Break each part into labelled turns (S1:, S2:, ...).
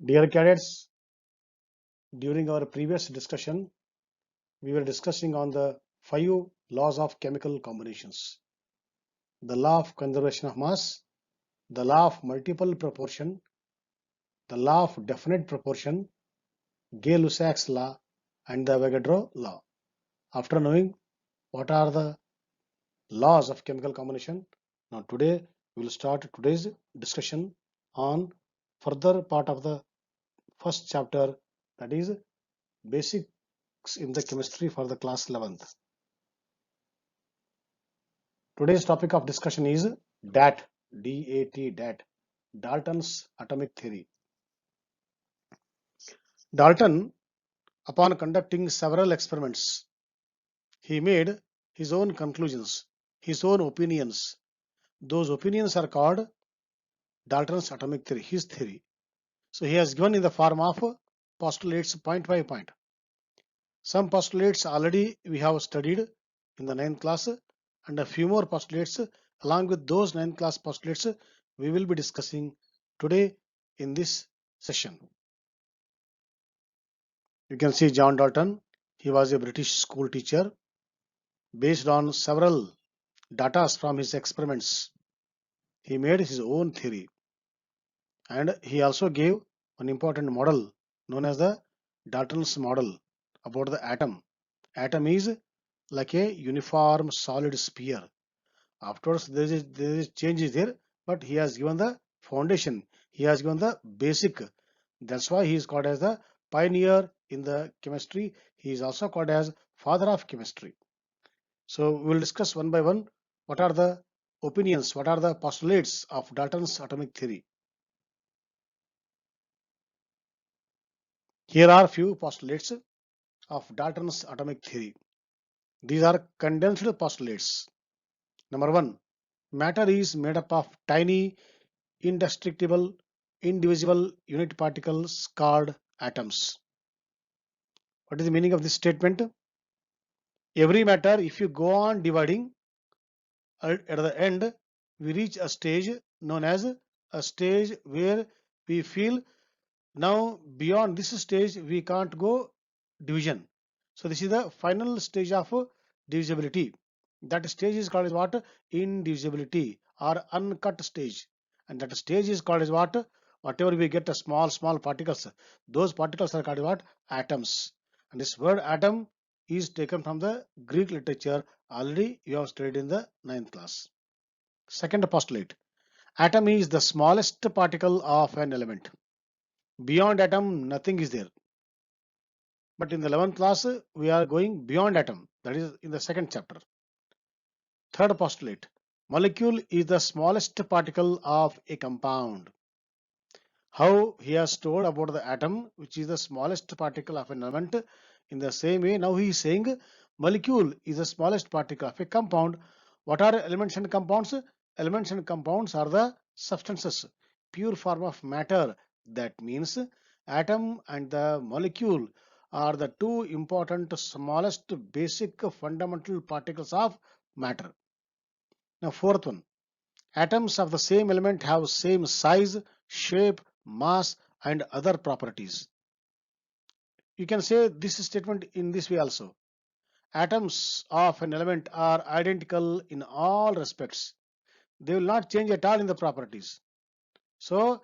S1: Dear cadets, during our previous discussion, we were discussing on the 5 laws of chemical combinations. The law of conservation of mass, the law of multiple proportion, the law of definite proportion, Gay-Lussac's law, and the Avogadro law. After knowing what are the laws of chemical combination, now today we will start today's discussion on further part of the first chapter, that is basics in the chemistry for the class 11th. Today's topic of discussion is DAT, D-A-T, DAT, Dalton's atomic theory. Dalton, upon conducting several experiments, he made his own conclusions, his own opinions. Those opinions are called Dalton's atomic theory, his theory. So he has given in the form of postulates point by point. Some postulates already we have studied in the 9th class, and a few more postulates along with those 9th class postulates we will be discussing today in this session. You can see John Dalton. He was a British school teacher. Based on several data from his experiments, he made his own theory, and he also gave an important model known as the Dalton's model about the atom. Atom is like a uniform solid sphere. Afterwards, there is changes there, but he has given the foundation. He has given the basic. That's why he is called as the pioneer in the chemistry. He is also called as father of chemistry. So we will discuss one by one what are the opinions, what are the postulates of Dalton's atomic theory. Here are few postulates of Dalton's atomic theory. These are condensed postulates. Number one, matter is made up of tiny, indestructible, indivisible unit particles called atoms. What is the meaning of this statement? Every matter, if you go on dividing, at the end, we reach a stage known as a stage where we feel now beyond this stage we can't go division. So this is the final stage of divisibility. That stage is called as what? Indivisibility or uncut stage. And that stage is called as what? Whatever we get a small particles, those particles are called what? Atoms. And this word atom is taken from the Greek literature. Already you have studied in the 9th class. Second postulate. Atom is the smallest particle of an element. Beyond atom, nothing is there. But in the 11th class, we are going beyond atom. That is in the second chapter. Third postulate. Molecule is the smallest particle of a compound. How he has told about the atom, which is the smallest particle of an element. In the same way, now he is saying molecule is the smallest particle of a compound. What are elements and compounds? Elements and compounds are the substances, pure form of matter. That means atom and the molecule are the two important smallest basic fundamental particles of matter. Now fourth one, atoms of the same element have same size, shape, mass and other properties. You can say this statement in this way also. Atoms of an element are identical in all respects. They will not change at all in the properties. So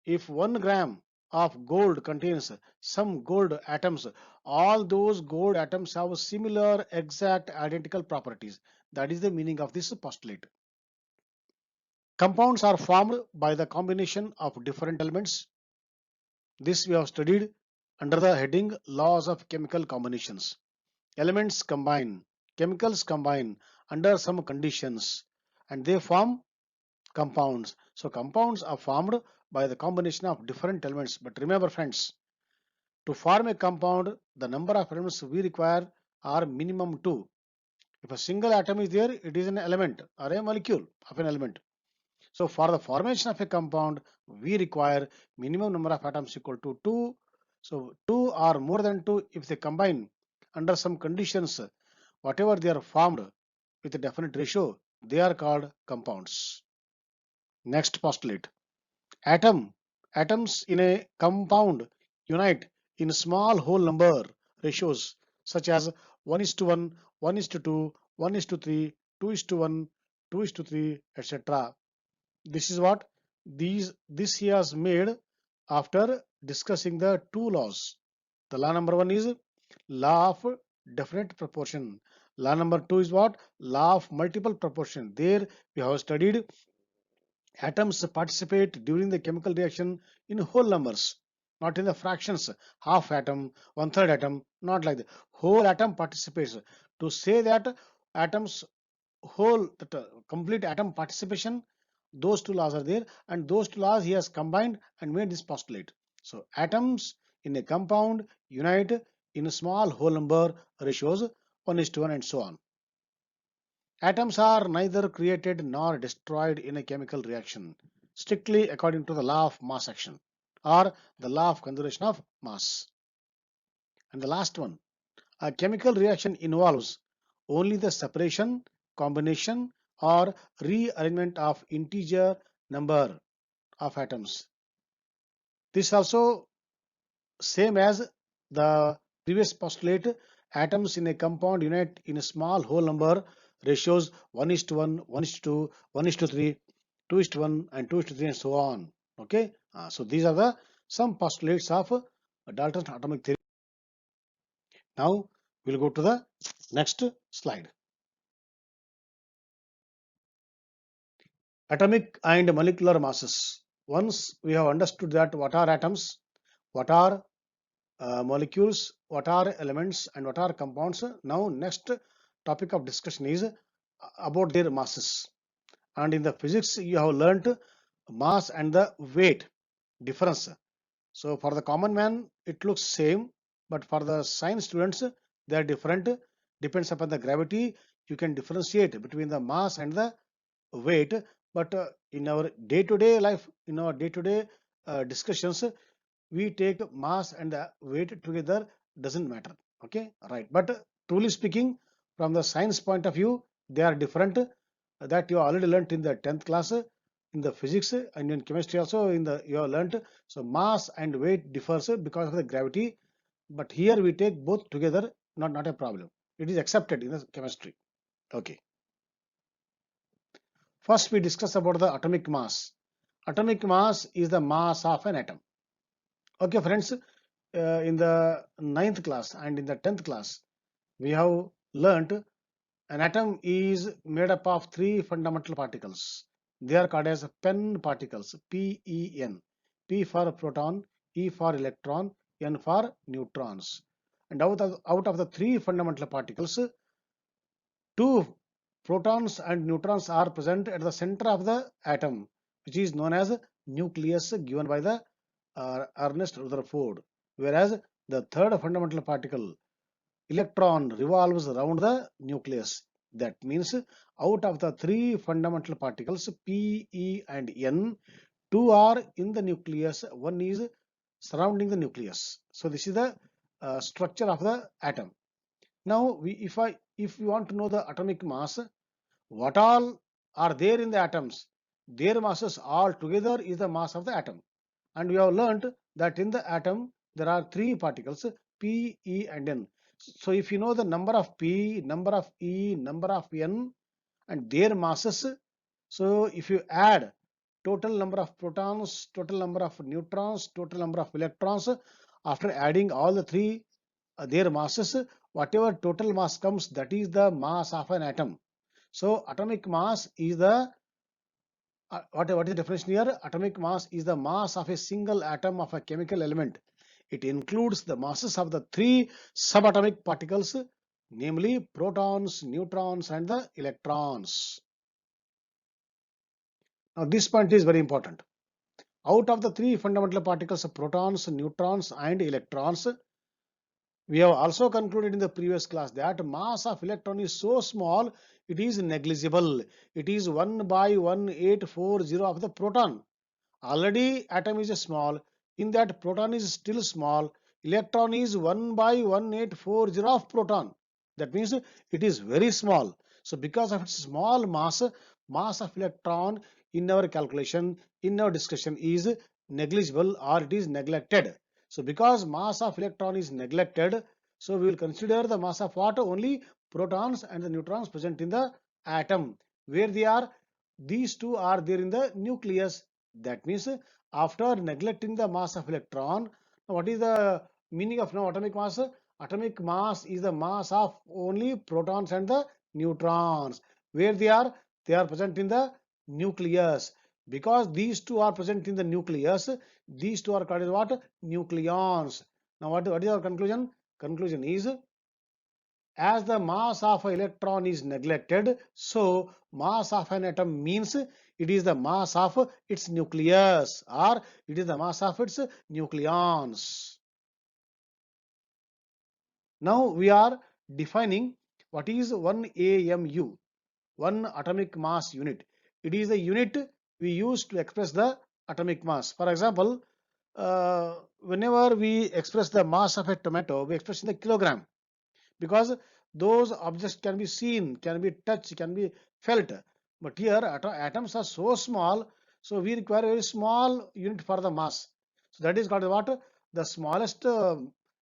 S1: if 1 gram of gold contains some gold atoms, all those gold atoms have similar exact identical properties. That is the meaning of this postulate. Compounds are formed by the combination of different elements. This we have studied under the heading laws of chemical combinations. Elements combine, chemicals combine under some conditions and they form compounds. So compounds are formed by the combination of different elements. But remember friends, to form a compound, the number of elements we require are minimum 2. If a single atom is there, it is an element or a molecule of an element. So for the formation of a compound, we require minimum number of atoms equal to 2. So 2 or more than 2, if they combine under some conditions, whatever they are formed with a definite ratio, they are called compounds. Next postulate. Atom Atoms in a compound unite in small whole number ratios such as 1 is to 1, 1 is to 2, 1 is to 3, 2 is to 1, 2 is to 3, etc. This is what this he has made after discussing the two laws. The law number one is law of definite proportion. Law number two is what? Law of multiple proportion. There we have studied atoms participate during the chemical reaction in whole numbers, not in the fractions. Half atom, one third atom, not like that. Whole atom participates. To say that atoms whole that complete atom participation, those two laws are there, and those two laws he has combined and made this postulate. So atoms in a compound unite in a small whole number ratios 1 is to 1 and so on. Atoms are neither created nor destroyed in a chemical reaction, strictly according to the law of mass action or the law of conservation of mass. And the last one, a chemical reaction involves only the separation, combination, or rearrangement of integer number of atoms. This also same as the previous postulate. Atoms in a compound unite in a small whole number ratios 1 is to 1, 1 is to 2, 1 is to 3, 2 is to 1, and 2 is to 3, and so on. Okay, so these are the some postulates of Dalton's atomic theory. Now we'll go to the next slide. Atomic and molecular masses. Once we have understood that what are atoms, what are molecules, what are elements, and what are compounds, now next topic of discussion is about their masses. And in the physics you have learnt mass and the weight difference. So for the common man it looks same, but for the science students they are different. Depends upon the gravity, you can differentiate between the mass and the weight, but in our day-to-day life, in our day-to-day discussions, we take mass and the weight together, doesn't matter. Okay, right, but truly speaking, from the science point of view, they are different. That you already learnt in the 10th class, in the physics and in chemistry also, in the you have learnt. So mass and weight differs because of the gravity, but here we take both together, not a problem. It is accepted in the chemistry. Okay, first we discuss about the atomic mass. Atomic mass is the mass of an atom. Okay, friends, in the 9th class and in the 10th class, we have learnt an atom is made up of three fundamental particles. They are called as pen particles, P-E-N. P for proton, E for electron, N for neutrons. And out of the three fundamental particles, two protons and neutrons are present at the center of the atom, which is known as nucleus, given by the Ernest Rutherford. Whereas the third fundamental particle, electron, revolves around the nucleus. That means out of the three fundamental particles, P, E, and N, two are in the nucleus, one is surrounding the nucleus. So this is the structure of the atom. Now, if we want to know the atomic mass, what all are there in the atoms? Their masses all together is the mass of the atom. And we have learnt that in the atom there are three particles, P, E, and N. So if you know the number of P, number of E, number of N, and their masses, so if you add total number of protons, total number of neutrons, total number of electrons, after adding all the three their masses, whatever total mass comes, that is the mass of an atom. So atomic mass is the what is the definition here? Atomic mass is the mass of a single atom of a chemical element. It includes the masses of the three subatomic particles, namely protons, neutrons, and the electrons. Now this point is very important. Out of the three fundamental particles, protons, neutrons, and electrons, we have also concluded in the previous class that mass of electron is so small, it is negligible. It is 1 by 1840 of the proton. Already atom is small. In that proton is still small. Electron is 1 by 1840 of proton. That means it is very small. So because of its small mass, mass of electron in our calculation, in our discussion is negligible or it is neglected. So because mass of electron is neglected, so we will consider the mass of what? Only protons and the neutrons present in the atom. Where they are? These two are there in the nucleus. That means after neglecting the mass of electron, what is the meaning of now atomic mass? Atomic mass is the mass of only protons and the neutrons. Where they are? They are present in the nucleus. Because these two are present in the nucleus, these two are called as what? Nucleons. Now what is our conclusion? Conclusion is, as the mass of an electron is neglected, so mass of an atom means it is the mass of its nucleus, or it is the mass of its nucleons. Now we are defining what is 1 AMU, 1 atomic mass unit. It is the unit we use to express the atomic mass. For example, whenever we express the mass of a tomato, we express in the kilogram, because those objects can be seen, can be touched, can be felt. But here atoms are so small, so we require a very small unit for the mass. So that is called what? The smallest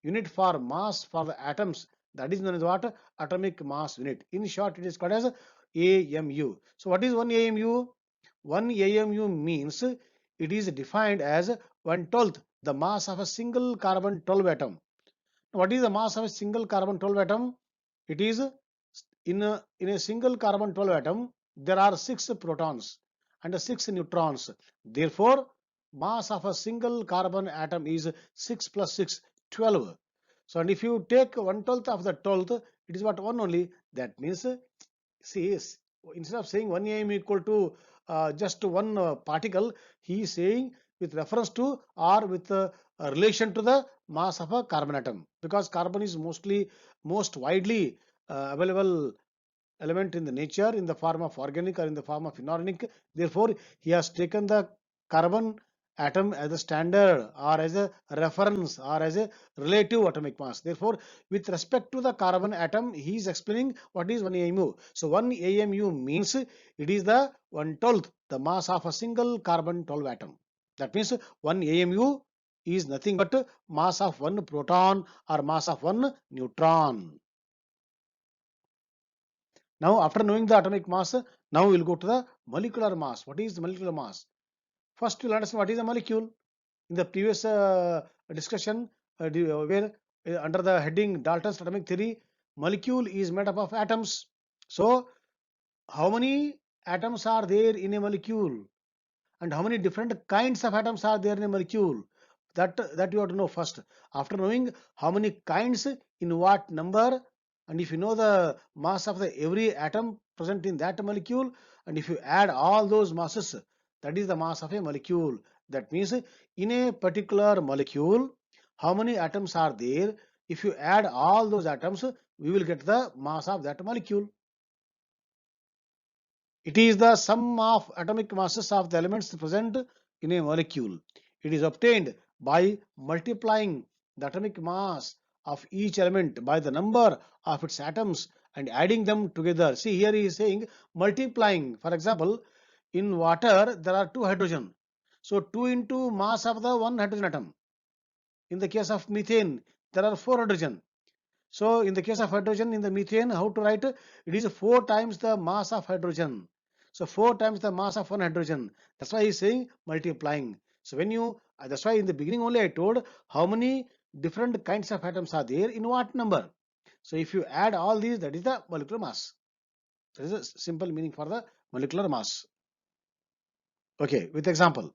S1: unit for mass for the atoms. That is known as what? Atomic mass unit. In short, it is called as AMU. So what is 1 AMU? 1 AMU means it is defined as 1/12 the mass of a single carbon 12 atom. What is the mass of a single carbon 12 atom? It is in a single carbon 12 atom, there are 6 protons and 6 neutrons. Therefore, mass of a single carbon atom is 6 plus 6, 12. So, and if you take 1/12 of the 12th, it is what? 1 only. That means, see, instead of saying 1 am equal to just one particle, he is saying with reference to or with relation to the mass of a carbon atom, because carbon is most widely available element in the nature in the form of organic or in the form of inorganic. Therefore, he has taken the carbon atom as a standard or as a reference or as a relative atomic mass. Therefore, with respect to the carbon atom, he is explaining what is 1 AMU. So 1 AMU means it is the 1/12 the mass of a single carbon 12 atom. That means 1 AMU is nothing but mass of one proton or mass of one neutron. Now, after knowing the atomic mass, now we will go to the molecular mass. What is the molecular mass? First, we'll understand what is a molecule. In the previous discussion, where under the heading Dalton's atomic theory, molecule is made up of atoms. So, how many atoms are there in a molecule? And how many different kinds of atoms are there in a molecule? That you have to know first. After knowing how many kinds, in what number, and if you know the mass of the every atom present in that molecule, and if you add all those masses, that is the mass of a molecule. That means in a particular molecule, how many atoms are there? If you add all those atoms, we will get the mass of that molecule. It is the sum of atomic masses of the elements present in a molecule. It is obtained by multiplying the atomic mass of each element by the number of its atoms and adding them together. See, here he is saying multiplying. For example, in water there are 2 hydrogen. So 2 into mass of the 1 hydrogen atom. In the case of methane, there are 4 hydrogen. So in the case of hydrogen, in the methane, how to write? It is 4 times the mass of hydrogen. So 4 times the mass of one hydrogen. That's why he's saying multiplying. So when you, that's why in the beginning only I told how many different kinds of atoms are there in what number. So if you add all these, that is the molecular mass. That is a simple meaning for the molecular mass. Okay, with example.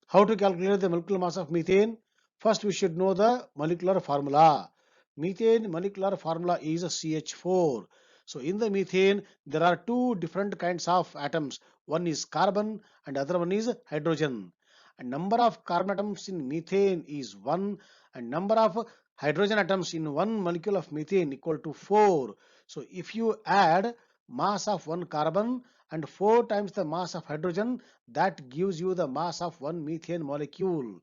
S1: How to calculate the molecular mass of methane? First, we should know the molecular formula. Methane molecular formula is a CH4. So, in the methane, there are 2 different kinds of atoms. One is carbon and other one is hydrogen. And number of carbon atoms in methane is 1, and number of hydrogen atoms in one molecule of methane equal to 4. So, if you add mass of one carbon and 4 times the mass of hydrogen, that gives you the mass of one methane molecule.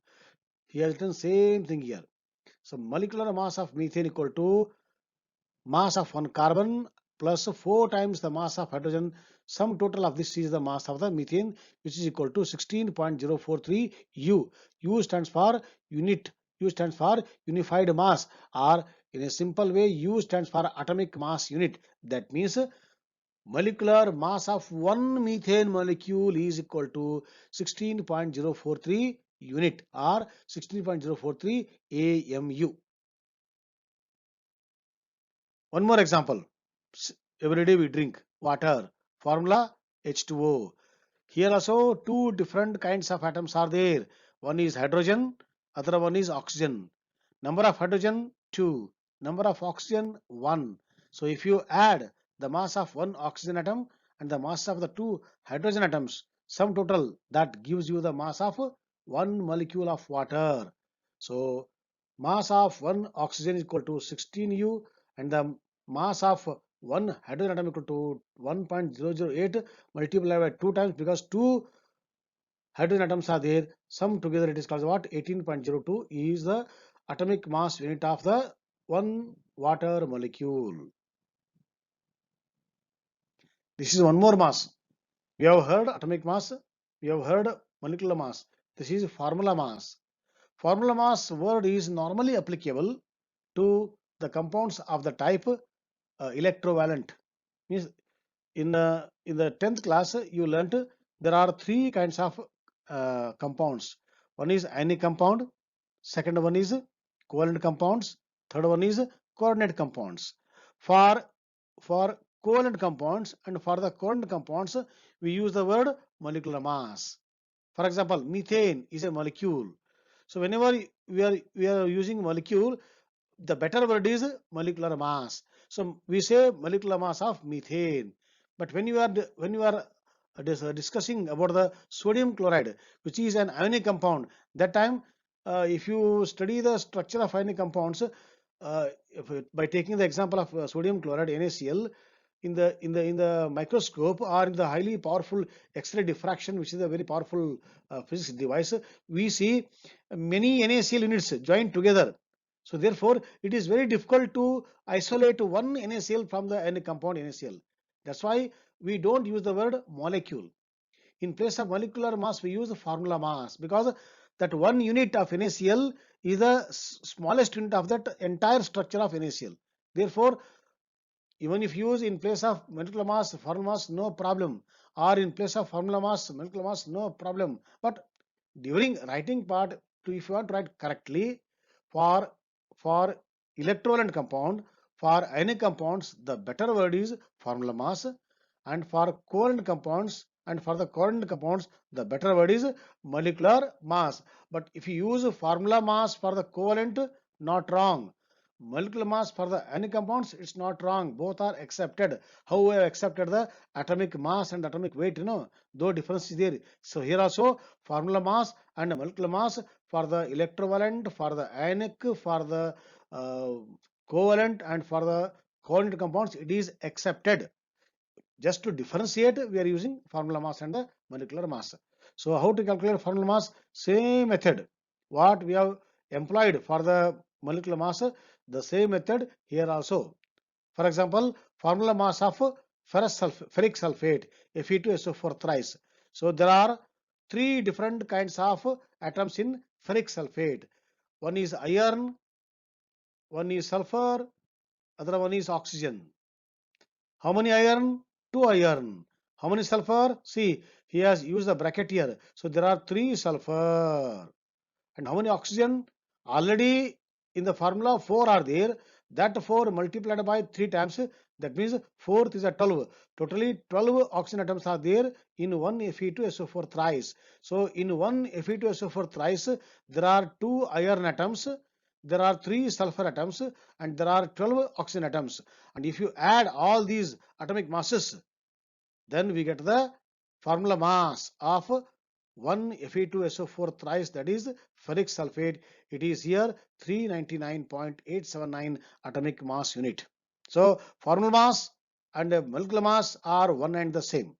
S1: He has written same thing here. So molecular mass of methane equal to mass of one carbon plus 4 times the mass of hydrogen. Sum total of this is the mass of the methane, which is equal to 16.043 U. U stands for unit. U stands for unified mass, or in a simple way, U stands for atomic mass unit. That means molecular mass of one methane molecule is equal to 16.043 unit, or 16.043 AMU. One more example. Every day we drink water. Formula H2O. Here also two different kinds of atoms are there. One is hydrogen, other one is oxygen. Number of hydrogen 2, number of oxygen 1. So if you add the mass of one oxygen atom and the mass of the two hydrogen atoms, sum total, that gives you the mass of one molecule of water. So mass of one oxygen is equal to 16U, and the mass of one hydrogen atom equal to 1.008 multiplied by 2 times, because two hydrogen atoms are there. Sum together it is called what? 18.02 is the atomic mass unit of the one water molecule. This is one more mass. We have heard atomic mass, we have heard molecular mass. This is formula mass. Formula mass word is normally applicable to the compounds of the type electrovalent. Means in the 10th class you learnt there are three kinds of compounds. One is ionic compound, second one is covalent compounds, third one is coordinate compounds. For covalent compounds and for the coordinate compounds, we use the word molecular mass. For example, methane is a molecule. So whenever we are using molecule, the better word is molecular mass. So we say molecular mass of methane. But when you are discussing about the sodium chloride, which is an ionic compound, that time if you study the structure of ionic compounds, by taking the example of sodium chloride NaCl, in the microscope or in the highly powerful X-ray diffraction, which is a very powerful physics device, we see many NaCl units joined together. So therefore, it is very difficult to isolate one NaCl from the ionic compound NaCl. That's why we don't use the word molecule. In place of molecular mass, we use the formula mass, because that one unit of NaCl is the smallest unit of that entire structure of NaCl. Therefore, even if you use in place of molecular mass, formula mass, no problem. Or in place of formula mass, molecular mass, no problem. But during writing part, if you want to write correctly, for for electrovalent compound, for ionic compounds, the better word is formula mass, and for covalent compounds and for the coordinate compounds, the better word is molecular mass. But if you use formula mass for the covalent, not wrong. Molecular mass for the ionic compounds, it's not wrong. Both are accepted. How we have accepted the atomic mass and atomic weight, though difference is there. So here also formula mass and molecular mass for the electrovalent, for the ionic, for the covalent, and for the coordinate compounds, it is accepted. Just to differentiate, we are using formula mass and the molecular mass. So how to calculate formula mass? Same method what we have employed for the molecular mass, the same method here also. For example, formula mass of ferric sulfate, Fe2SO4 thrice. So there are three different kinds of atoms in ferric sulfate. One is iron, one is sulfur, other one is oxygen. How many iron? 2 iron. How many sulfur? See, he has used the bracket here. So there are 3 sulfur. And how many oxygen? Already in the formula 4 are there. That 4 multiplied by 3 times, that means 4th is a 12. Totally 12 oxygen atoms are there in one Fe2SO4 thrice. So in one Fe2SO4 thrice, there are 2 iron atoms, there are 3 sulfur atoms, and there are 12 oxygen atoms. And if you add all these atomic masses, then we get the formula mass of 1 Fe2SO4 thrice, that is ferric sulfate. It is here 399.879 atomic mass unit. So formula mass and molecular mass are one and the same.